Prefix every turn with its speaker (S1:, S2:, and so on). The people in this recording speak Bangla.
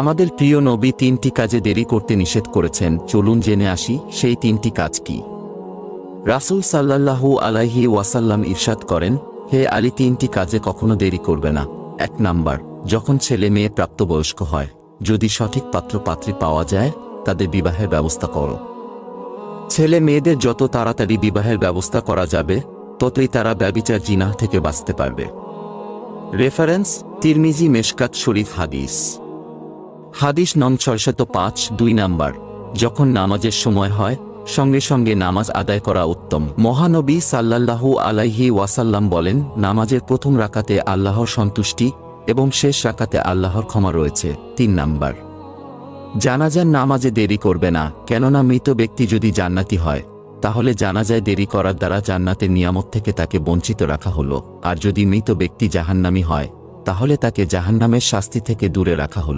S1: আমাদের প্রিয় নবী তিনটি কাজে দেরি করতে নিষেধ করেছেন, চলুন জেনে আসি সেই তিনটি কাজ কি। রাসূল সাল্লাল্লাহু আলাইহি ওয়াসাল্লাম ইরশাদ করেন, হে আলী, তিনটি কাজে কখনো দেরি করবে না। 1 নাম্বার, যখন ছেলে মেয়ে প্রাপ্তবয়স্ক হয়, যদি সঠিক পাত্রপাত্রী পাওয়া যায়, তাদের বিবাহের ব্যবস্থা করো। ছেলে মেয়েদের যত তাড়াতাড়ি বিবাহের ব্যবস্থা করা যাবে, ততই তারা ব্যভিচার জিনাহ থেকে বাঁচতে পারবে। রেফারেন্স: তিরমিজি মেশকাত শরীফ হাদিস। হাদিস নং 605। 2 নাম্বার, যখন নামাজের সময় হয়, সঙ্গে সঙ্গে নামাজ আদায় করা উত্তম। মহানবী সাল্লাল্লাহু আলাইহি ওয়াসাল্লাম বলেন, নামাজের প্রথম রাকাতে আল্লাহর সন্তুষ্টি এবং শেষ রাকাতে আল্লাহর ক্ষমা রয়েছে। 3 নাম্বার, জানাজার নামাজে দেরি করবে না, কেননা মৃত ব্যক্তি যদি জান্নাতি হয়, তাহলে জানাজায় দেরি করার দ্বারা জান্নাতের নিয়ামত থেকে তাকে বঞ্চিত রাখা হলো, আর যদি মৃত ব্যক্তি জাহান্নামী হয়, তাহলে তাকে জাহান্নামের শাস্তি থেকে দূরে রাখা হলো।